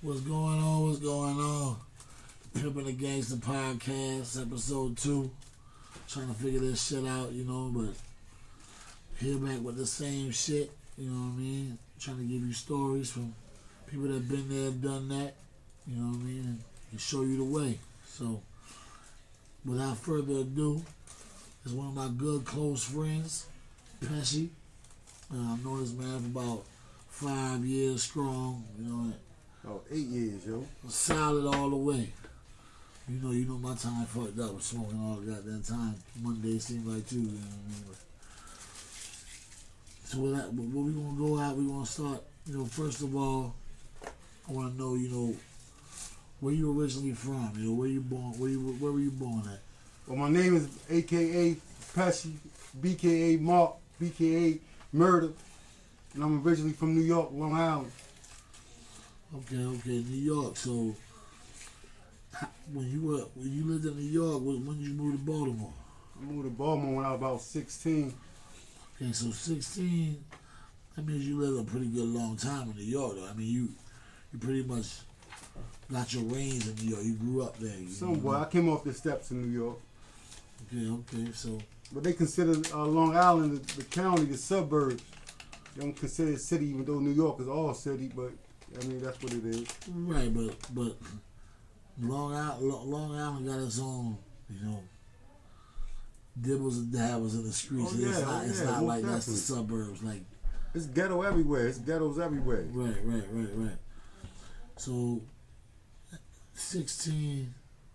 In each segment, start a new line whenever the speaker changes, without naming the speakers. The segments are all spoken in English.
What's going on? What's going on? Pimp and the Gangsta podcast, Ep.2. Trying to figure this shit out, but here back with the same shit, you know what I mean? Trying to give you stories from people that been there, done that, you know what I mean? And show you the way. So, without further ado, it's one of my good close friends, Pesci. I've known this man for about 5 years strong,
Oh, 8 years, yo.
Solid all the way. You know my time fucked up with smoking all the goddamn time. Monday seemed like too, you know what I mean? So what we gonna go out, we gonna start, first of all, I wanna know, where you originally from, where you born, where were you born at?
Well, my name is AKA Pesci, BKA Mark, BKA Murder, and I'm originally from New York, Long Island.
Okay, New York. So when you lived in New York, when did you move to Baltimore?
I moved to Baltimore when I was about 16.
Okay, so 16, that means you lived a pretty good long time in New York, though. I mean, you pretty much got your reins in New York. You grew up there.
Somewhat. I came off the steps in New York.
Okay, so.
But they consider Long Island the county, the suburbs. They don't consider it city, even though New York is all city, but I mean, that's what it is.
Right, but Long Island got its own, dibbles and dabbles in the streets.
Oh, yeah,
it's not like
definitely.
That's the suburbs. Like,
it's ghetto everywhere. It's ghettos everywhere.
Right. So, 16,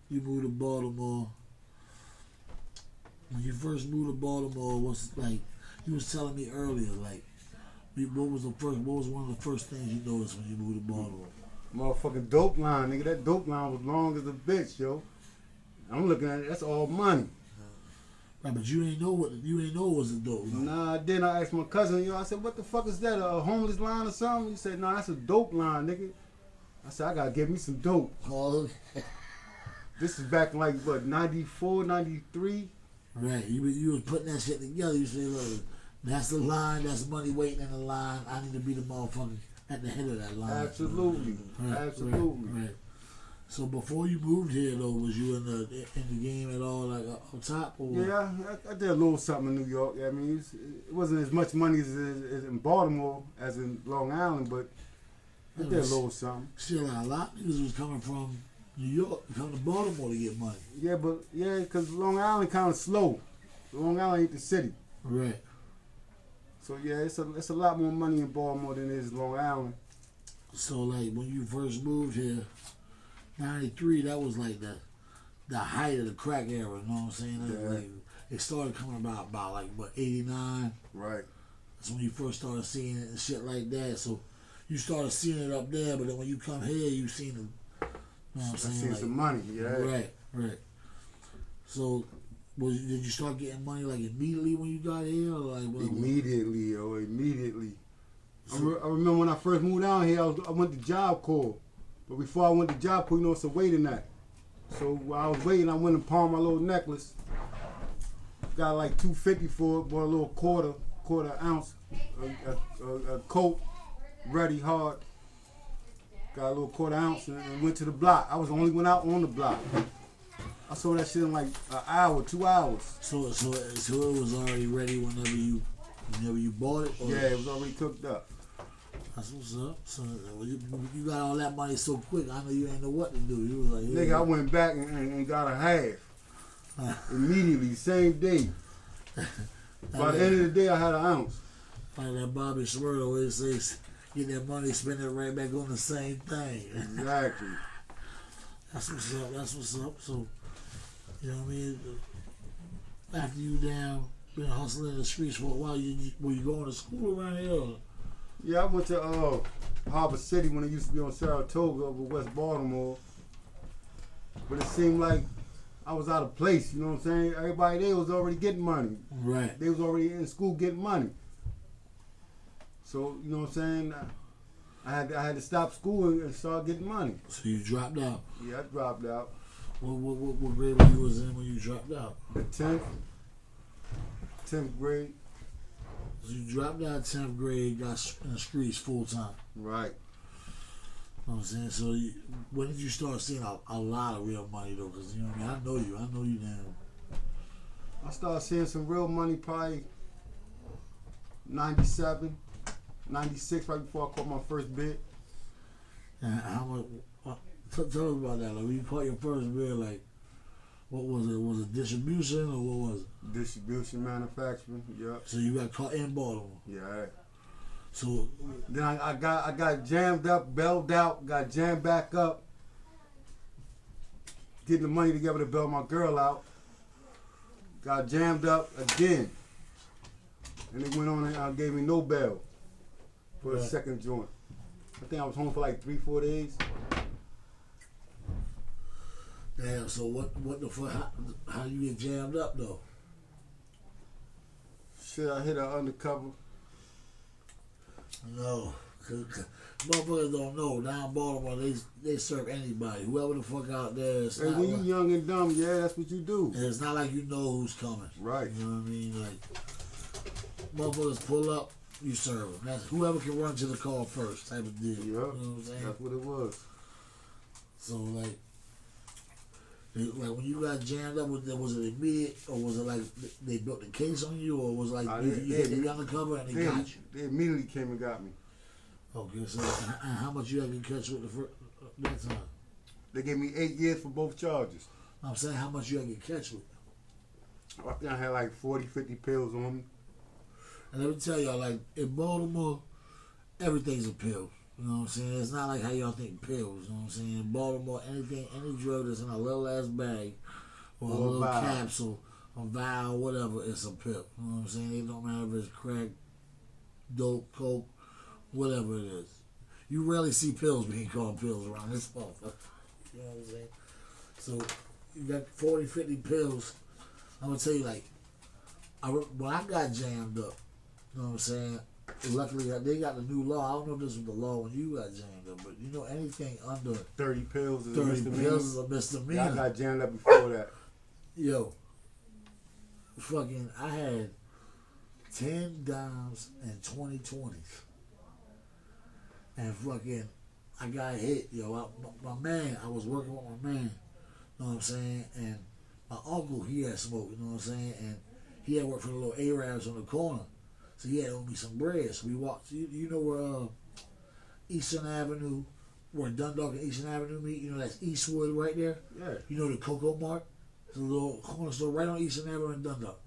you moved to Baltimore. When you first moved to Baltimore, you was telling me earlier, what was one of the first things you noticed when you moved to Baltimore?
Motherfucking dope line, nigga. That dope line was long as a bitch, yo. I'm looking at it, that's all money.
Right, but you ain't know it was a dope line.
Nah, then I asked my cousin, I said, what the fuck is that, a homeless line or something? He said, nah, that's a dope line, nigga. I said, I gotta get me some dope.
Oh,
This is back in 94, 93.
Right, you was putting that shit together. You say, look, that's the line, that's money waiting in the line. I need to be the motherfucker at the head of that line.
Absolutely.
Right. So before you moved here, though, was you in the game at all, up top? Or?
Yeah, I did a little something in New York. I mean, it wasn't as much money as in Baltimore as in Long Island, but I did a little something.
Still, a lot of niggas was coming from New York, coming to Baltimore to get money.
Yeah, because Long Island kind of slow. Long Island ain't the city.
Right.
So yeah, it's a lot more money in Baltimore than it is Long Island.
So when you first moved here, 93, that was the height of the crack era, you know what I'm saying?
Yeah.
It started coming about 89.
Right.
That's when you first started seeing it and shit like that. So you started seeing it up there, but then when you come here, you seen it. You know what I'm saying?
I seen some money, yeah.
Right. So, did you start getting money immediately when you got here, or
Immediately.
So,
I remember when I first moved down here, I went to Job Corps, but before I went to Job Corps, it's a waiting act. So while I was waiting, I went and pawned my little necklace. Got $250 for it, bought a little quarter ounce, a coat, ready hard. Got a little quarter ounce and went to the block. I was the only one out on the block. I sold that shit in an hour, 2 hours.
So it was already ready whenever you bought it? Or?
Yeah, it was already cooked up.
That's what's up. So you got all that money so quick, I know you ain't know what to do. You was like,
Nigga, I went back and got a half. Immediately, same day. By the end of the day, I had an ounce.
Like that Bobby Schmurda always says, get that money, spend it right back on the same thing.
Exactly.
That's what's up. So, you know what I mean? After you been hustling in the streets for a while, were you going to school around here? Or?
Yeah, I went to Harbor City when it used to be on Saratoga over West Baltimore. But it seemed like I was out of place, you know what I'm saying? Everybody there was already getting money.
Right.
They was already in school getting money. So, you know what I'm saying? I had to stop school and start getting money.
So you dropped out?
Yeah, I dropped out.
What grade were you was in when you dropped out?
The 10th grade.
So you dropped out of 10th grade, got in the streets full time.
Right.
Oh I'm saying? So when did you start seeing a lot of real money though? Because you know what I mean? I know you now.
I started seeing some real money probably 97, 96, right before I caught my first bid.
And how much? Tell us about that. Like when you caught your first bid, like what was it? Was it distribution or what was it?
Distribution, manufacturing, yeah.
So you got caught in Baltimore.
Yeah.
So
then I got jammed up, bailed out, got jammed back up, getting the money together to bail my girl out. Got jammed up again, and they went on and gave me no bail for the second joint. I think I was home for like 3-4 days.
damn. So what the fuck? How you get jammed up though?
Shit, I hit her undercover.
No, cause motherfuckers don't know. Down in Baltimore, they serve anybody, whoever the fuck out there.
Hey, when you young and dumb, yeah, that's what you do.
And it's not like you know who's coming.
Right.
You know what I mean? Like motherfuckers pull up, you serve them. That's whoever can run to the call first type of deal.
Yep.
You know what I'm saying?
That's what it was.
So like when you got jammed up, was it immediate or was it like they built the case on you or was it like you hit the undercover and they got you?
They immediately came and got me.
Okay, so and how much you had to catch with the first, that time?
They gave me 8 years for both charges.
I'm saying how much you had to catch with.
I think I had like 40, 50 pills on me.
And let me tell y'all, like in Baltimore, everything's a pill. You know what I'm saying? It's not like how y'all think pills. You know what I'm saying? In Baltimore, any drug that's in a little ass bag or a little
vial.
capsule, a vial, whatever, it's a pill. You know what I'm saying? It don't matter if it's crack, dope, coke, whatever it is. You rarely see pills being called pills around this motherfucker. You know what I'm saying? So you got 40, 50 pills. I'm gonna tell you, like, when I got jammed up, you know what I'm saying? Luckily, they got the new law. I don't know if this was the law when you got jammed up, but you know anything under
30 pills is
30
a misdemeanor.
pills is a misdemeanor.
Yeah, I got jammed up before that.
Yo, fucking, I had 10 dimes and 20 20s. And fucking, I got hit, yo. My man, I was working with my man, you know what I'm saying? And my uncle, he had smoke, you know what I'm saying? And he had worked for the little Arabs on the corner. So he had owed me some bread. So we walked, you know where Eastern Avenue, where Dundalk and Eastern Avenue meet? You know, that's Eastwood right there?
Yeah.
You know the Cocoa Mart? There's a little corner store right on Eastern Avenue in Dundalk.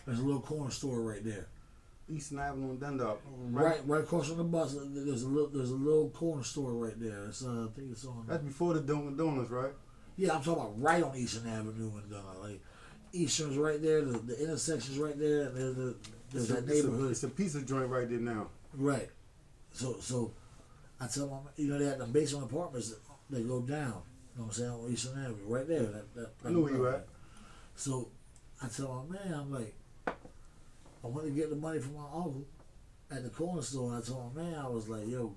There's a little corner store right there.
Eastern Avenue and Dundalk.
Right across from the bus. There's a little corner store right there. It's I think it's on.
That's before the Dunkin' Donuts, right?
Yeah, I'm talking about right on Eastern Avenue and like Eastern's right there. The intersection's right there, and there's that neighborhood.
It's a pizza joint right there now.
Right. So I tell them, you know, they had the basement apartments that go down. You know what I'm saying, on Eastern Avenue, right there.
I know where you at.
So I tell my man, I'm like, I went to get the money from my uncle at the corner store, and I told my man, I was like, yo,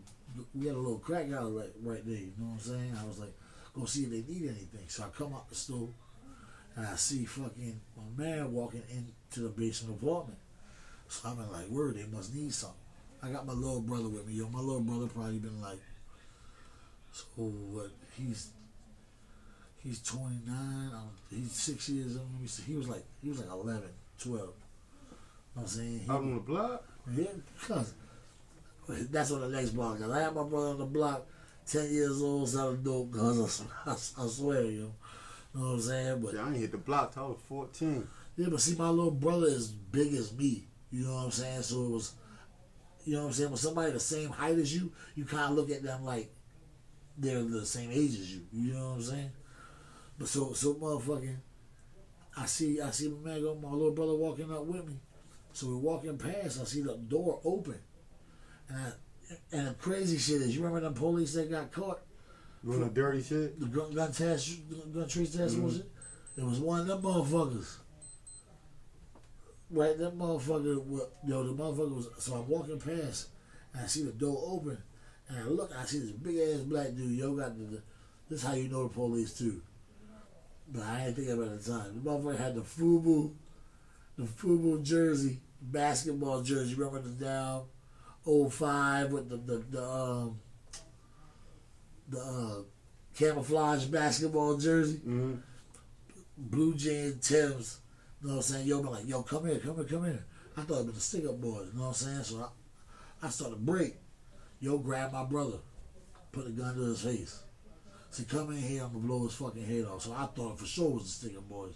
we had a little crack house right there, you know what I'm saying? I was like, go see if they need anything. So I come out the store, and I see fucking my man walking into the basement apartment. So I'm like, word, they must need something. I got my little brother with me, yo. My little brother probably been like, so what, he's 29, he's 6 years old. He was like 11, 12. You know what I'm saying?
Out on the block?
Yeah, cuz. That's on the next block. Cause I had my brother on the block, 10 years old, selling dope, cuz I swear, yo. You know what I'm saying? But
yeah, I ain't hit the block till I was 14.
Yeah, but see, my little brother is big as me. You know what I'm saying? So it was, you know what I'm saying? When somebody the same height as you, you kind of look at them like they're the same age as you. You know what I'm saying? But so motherfucking, I see my man, my little brother walking up with me. So we're walking past, I see the door open. And the crazy shit is, you remember them police that got caught?
Doing the dirty shit?
The gun trace test, was it? It was one of them motherfuckers. Right, that motherfucker, the motherfucker was, so I'm walking past, and I see the door open, and I look, I see this big ass black dude, yo, got this is how you know the police too. But I ain't think about it at the time. The motherfucker had the FUBU jersey, basketball jersey, remember the down 05 with the camouflage basketball jersey,
Mm-hmm.
blue jean Timbs. You know what I'm saying? Yo, be like, yo, come here. I thought it was the Stick Up Boys. You know what I'm saying? So I started to break. Yo, grab my brother, put a gun to his face. Said, come in here, I'm gonna blow his fucking head off. So I thought it for sure was the Stick Up Boys.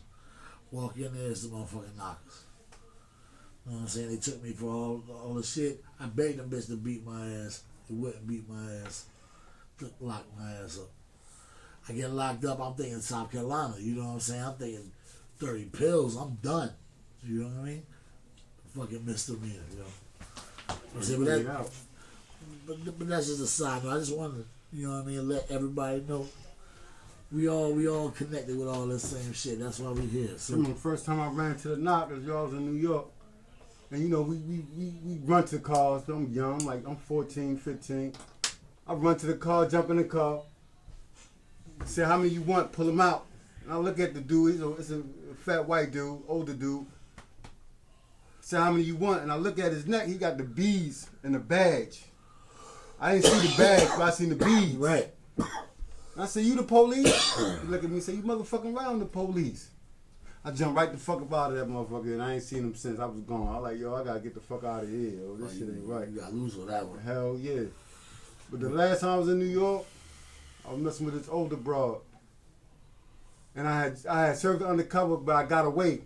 Walk in there, it's the motherfucking knockers. You know what I'm saying? They took me for all the shit. I begged them bitch to beat my ass. They wouldn't beat my ass. Locked my ass up. I get locked up, I'm thinking South Carolina. You know what I'm saying? I'm thinking 30 pills, I'm done. You know what I mean? Fucking misdemeanor, you know. But that's just a side note. I just wanted to, you know what I mean, let everybody know we all connected with all this same shit. That's why we here. So
the first time I ran to the knockers, y'all was in New York. And you know, we run to the cars. I'm young, like I'm 14, 15. I run to the car, jump in the car, say how many you want, pull them out. And I look at the dude, it's a fat white dude, older dude. Say how many you want, and I look at his neck, he got the beads and the badge. I didn't see the badge, but I seen the beads.
right.
And I said, you the police? He look at me and say, you motherfucking around the police. I jumped right the fuck up out of that motherfucker, and I ain't seen him since. I was gone. I was like, yo, I gotta get the fuck out of here. Yo, this shit ain't right.
You got lose with that one.
Hell yeah. But the last time I was in New York, I was messing with this older broad. And I had served undercover, but I got away.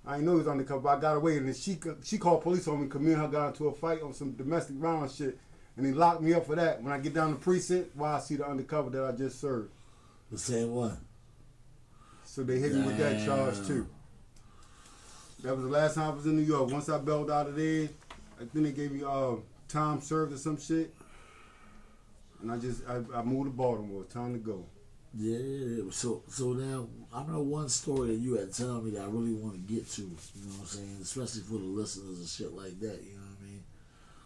I didn't know he was undercover, but I got away. And then she called police on me because me and her got into a fight on some domestic violence shit. And he locked me up for that. When I get down the precinct, I see the undercover that I just served.
The same one.
So they hit me with that charge too. That was the last time I was in New York. Once I bailed out of there, I think they gave me time served or some shit. And I moved to Baltimore. Time to go.
Yeah. So now I know one story that you had told me that I really want to get to. You know what I'm saying? Especially for the listeners and shit like that. You know what I mean?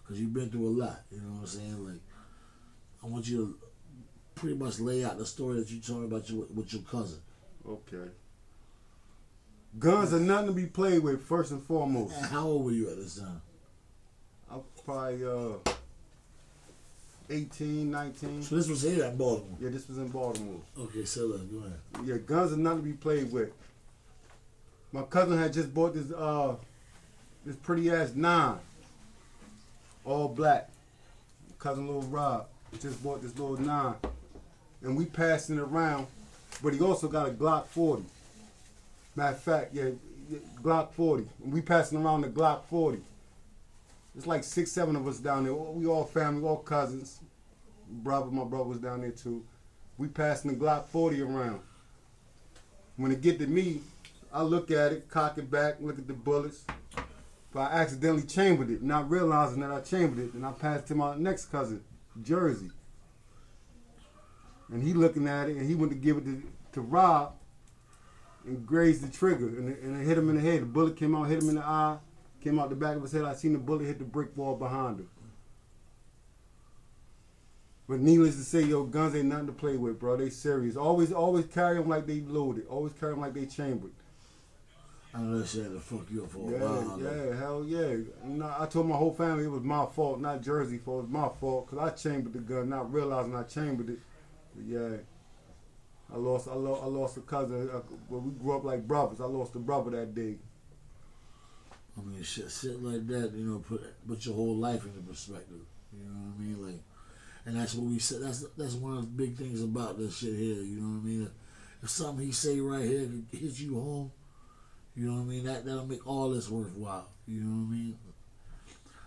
Because you've been through a lot. You know what I'm saying? Like, I want you to pretty much lay out the story that you told me about with your cousin.
Okay. Guns are nothing to be played with, first and foremost.
And how old were you at this time?
I was probably 18, 19.
So this was here in Baltimore?
Yeah, this was in Baltimore.
Okay, so go ahead.
Yeah, guns are nothing to be played with. My cousin had just bought this pretty ass 9. All black. My cousin Lil Rob just bought this little 9. And we passing it around, but he also got a Glock 40. Matter of fact, yeah, Glock 40. And we passing around the Glock 40. It's like 6, 7 of us down there. We all family, all cousins. My brother was down there too. We passing the Glock 40 around. When it get to me, I look at it, cock it back, look at the bullets. But I accidentally chambered it, not realizing that I chambered it. And I passed to my next cousin, Jersey. And he looking at it, and he went to give it to Rob and grazed the trigger, and it hit him in the head. The bullet came out, hit him in the eye, came out the back of his head. I seen the bullet hit the brick wall behind him. But needless to say, yo, guns ain't nothing to play with, bro. They serious. Always carry them like they loaded. Always carry them like they chambered.
I know that shit had to fuck you up for a
Yeah,
while.
yeah, hell yeah. You know, I told my whole family it was my fault, not Jersey fault. It was my fault because I chambered the gun, not realizing I chambered it. But yeah, I lost a cousin. Well, we grew up like brothers. I lost a brother that day.
I mean, shit like that, you know, put your whole life into perspective. You know what I mean? Like, and that's what we said. That's one of the big things about this shit here. You know what I mean? If something he say right here hits you home, you know what I mean? That'll make all this worthwhile. You know what I mean?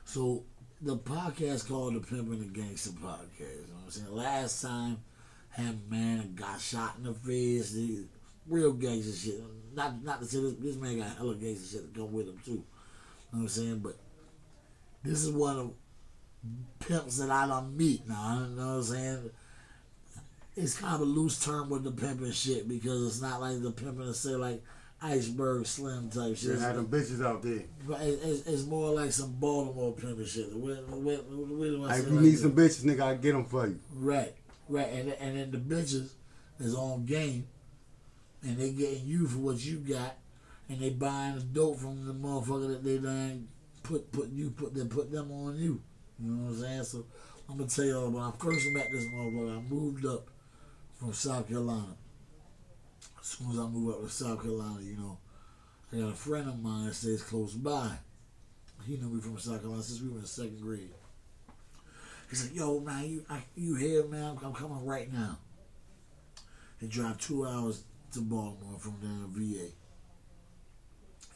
So the podcast called the Pimp and the Gangsta podcast. You know what I'm saying? Last time, him man got shot in the face. Real gangsta shit. Not to say this man got hella gangsta shit to come with him too. You know what I'm saying? But this is one of pimps that I don't meet now. You know what I'm saying? It's kind of a loose term with the pimping shit because it's not like the pimping to say like Iceberg Slim type shit.
They had them bitches out there.
But it's more like some Baltimore pimping shit. Where do I say
If you
like
need
that?
some bitches, nigga, I get them for you.
Right. And then the bitches is on game, and they getting you for what you got, and they buying the dope from the motherfucker that they done put them on you. You know what I'm saying? So I'm gonna tell y'all when I first met this motherfucker, I moved up from South Carolina. As soon as I moved up to South Carolina, you know, I got a friend of mine that stays close by. He knew me from South Carolina since we were in second grade. He's like, yo, man, you here, man? I'm coming right now. He drive 2 hours to Baltimore from down in VA.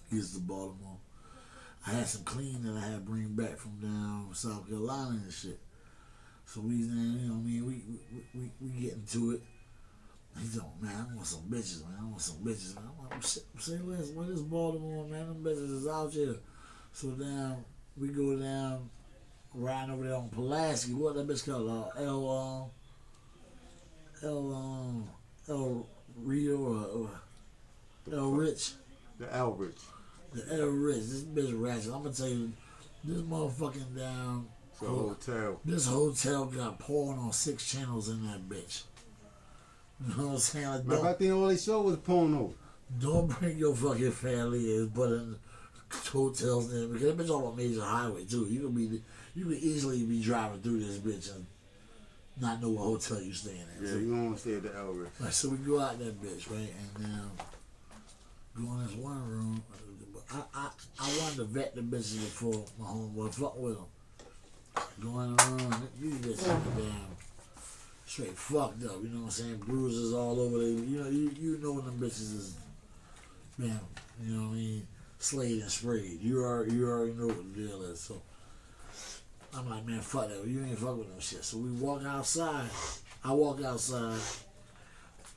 He's to Baltimore. I had some clean that I had to bring back from down South Carolina and shit. So we, you know what I mean, we get into it. He's like, man, I want some bitches, man. I want some bitches, man. I'm like, say less, what is Baltimore, man? Them bitches is out here. So down, we go down, riding over there on Pulaski. What that bitch called? El Rio or El Rich.
The El Rich.
The El Rich. This bitch ratchet. I'm gonna tell you, this motherfucking down.
It's a hotel.
This hotel got porn on 6 channels in that bitch. You know what I'm saying? Like,
I think all they showed was porno.
Don't bring your fucking family in, but in hotels there because that bitch on a major highway too. You could easily be driving through this bitch and not know what hotel you staying at.
Yeah,
so,
you don't want to stay at the El Rich.
Right, so we go out that bitch, right, and go in this one room. I wanted to vet the bitches before my homeboy fuck with them. Going around, these bitches are damn straight fucked up. You know what I'm saying? Bruises all over them. You know when them bitches is, man. You know what I mean? Slayed and sprayed. You already know what the deal is. So I'm like, man, fuck that. You ain't fuck with no shit. So we walk outside. I walk outside.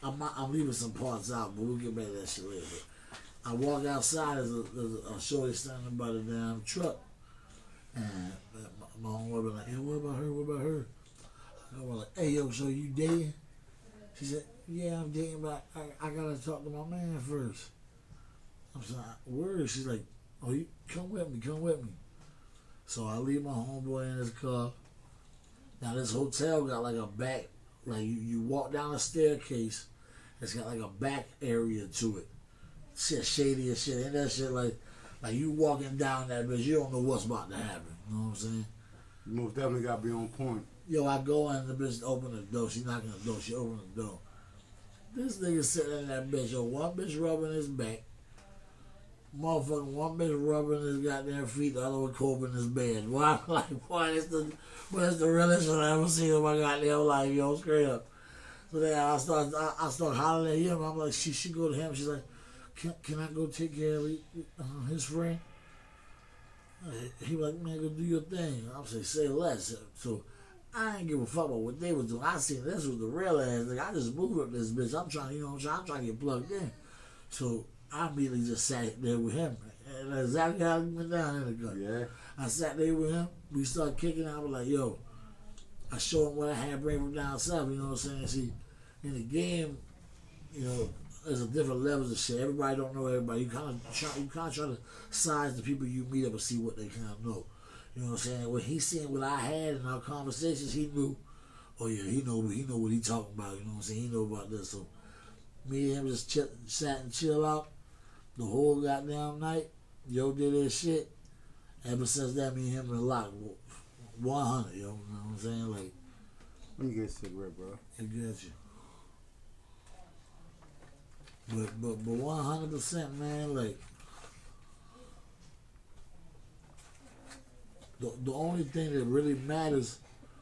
I'm leaving some parts out, but we'll get back to that shit later. But I walk outside as a shorty standing by the damn truck. And my homeboy be like, hey, what about her? What about her? I was like, hey, yo, so you dating? She said, yeah, I'm dating, but I gotta talk to my man first. I'm saying, word. She's like, oh, you come with me. So I leave my homeboy in his car. Now this hotel got like a back, like you walk down a staircase. It's got like a back area to it. Shit shady as shit. Ain't that shit like you walking down that bitch, you don't know what's about to happen. You know what I'm saying?
You most definitely got to be on point.
Yo, I go in, the bitch open the door. She knocking the door. She open the door. This nigga sitting in that bitch. Yo, one bitch rubbing his back. Motherfucking one bitch rubbing his goddamn feet. The other one coping his bed. Why? Like, what is the realest shit I ever seen in my goddamn life? Yo, straight up. So then I start hollering at him. I'm like, she go to him. She's like, can I go take care of his friend? He was like, man, go do your thing. I'm say less. So I ain't give a fuck about what they was doing. I seen this was the real ass thing. I just moved up this bitch. I'm trying to get plugged in. So I immediately just sat there with him. And that's exactly how he went down in the gun.
Yeah.
I sat there with him. We started kicking. I was like, yo, I showed him what I had bring from down south. You know what I'm saying? See, in the game, you know, there's a different levels of shit. Everybody don't know everybody. You kind of try to size the people you meet up and see what they kind of know. You know what I'm saying? When he seen what I had in our conversations, he knew. Oh yeah, he know what he talking about. You know what I'm saying? He know about this. So me and him just sat and chill out the whole goddamn night. Yo did his shit. Ever since that, me and him been locked 100. Yo, you know what I'm saying? Like,
let me get a cigarette, bro.
I got you. But 100%, man, like the only thing that really matters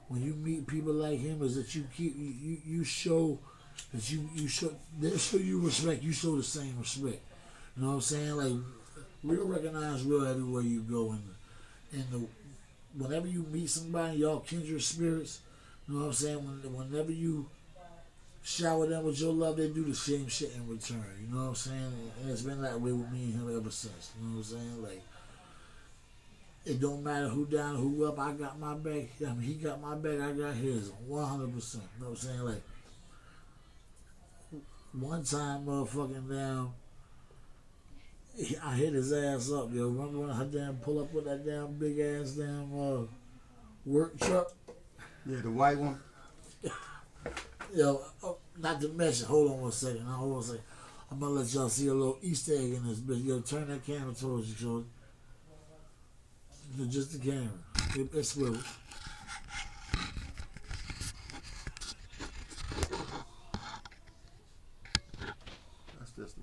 when you meet people like him is that you show that you show they show you respect, you show the same respect. You know what I'm saying? Like real recognize real everywhere you go, and whenever you meet somebody, y'all kindred spirits. You know what I'm saying? Whenever you shower them with your love, they do the same shit in return. You know what I'm saying? And it's been that way with me and him ever since. You know what I'm saying? Like, it don't matter who down, who up. I got my back. I mean, he got my back. I got his. 100%. You know what I'm saying? Like, one time, motherfucking down, I hit his ass up, yo. Remember when I damn pull up with that damn big ass damn work truck?
Yeah, the white one.
Yo, not to mention, hold on one second. I'm gonna let y'all see a little Easter egg in this bitch. Yo, turn that camera towards you, Shorty. Just the camera. It swivels.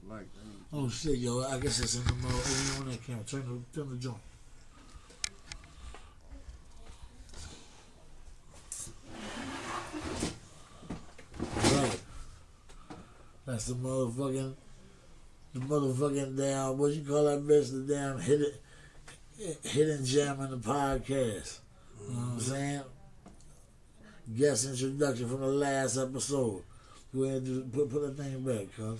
Like,
oh shit, yo, I guess it's in the mode. Oh, you on that camera. Turn the joint. Right. That's the motherfucking damn, what you call that bitch? The damn hidden gem in the podcast. You know what I'm saying? Guest introduction from the last episode. Go ahead and put that thing back, cuz.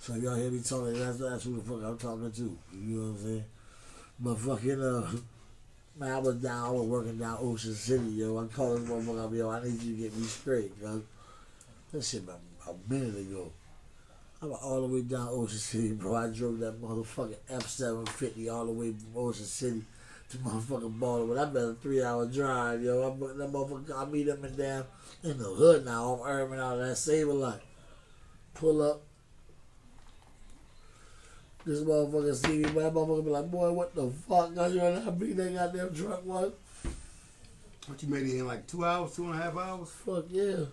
So y'all hear me talking, that's who the fuck I'm talking to. You know what I'm saying? But fucking, man, I was working down Ocean City, yo. I called this motherfucker up, yo, I need you to get me straight, cuz. That shit about a minute ago. I went all the way down Ocean City, bro. I drove that motherfucking F750 all the way from Ocean City to motherfucking Baltimore. That been a 3-hour drive, yo. That motherfucker, I meet him in the hood now. I'm Urban out of that Save-A-Lot. Pull up. This motherfucker see me, but that motherfucker be like, boy, what the fuck? Cause you know how big that goddamn truck was?
what you made it in like 2 hours, 2.5 hours?
Fuck yeah.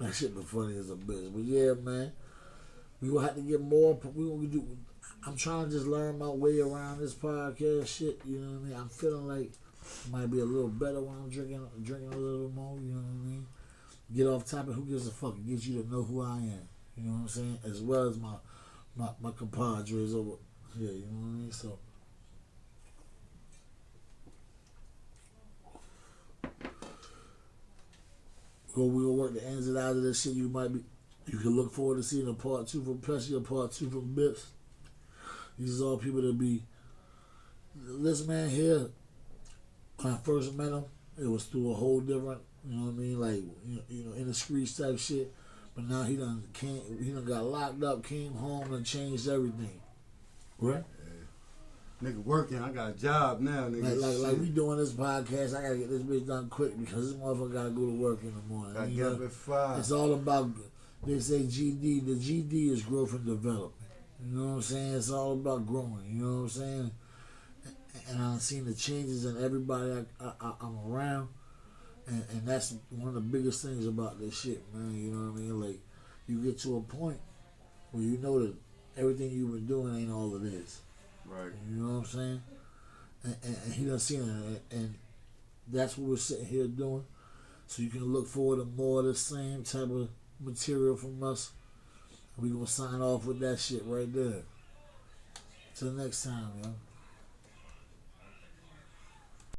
That shit been funny as a bitch. But yeah, man. We gonna have to get more. We gonna do. I'm trying to just learn my way around this podcast shit. You know what I mean? I'm feeling like it might be a little better when I'm drinking a little more. You know what I mean? Get off topic. Who gives a fuck? It gets you to know who I am. You know what I'm saying? As well as my compadres over here. You know what I mean? So. We gonna work the ins and outs of this shit. You can look forward to seeing a part 2 from Pesci, a part 2 from Bips. These are all people that be. This man here, when I first met him, it was through a whole different, you know what I mean, like you know, in the streets type shit. But now he done got locked up, came home, and changed everything. Right?
Nigga working, I got a job now, nigga.
Like we doing this podcast, I gotta get this bitch done quick because this motherfucker gotta go to work in the morning.
I get up at 5.
It's all about, they say GD. The GD is growth and development. You know what I'm saying? It's all about growing. You know what I'm saying? And I've seen the changes in everybody I'm around. And that's one of the biggest things about this shit, man. You know what I mean? Like, you get to a point where you know that everything you've been doing ain't all it is.
Right.
You know what I'm saying? And he done seen it. And that's what we're sitting here doing. So you can look forward to more of the same type of material from us. We're going to sign off with that shit right there. Till next time, yo.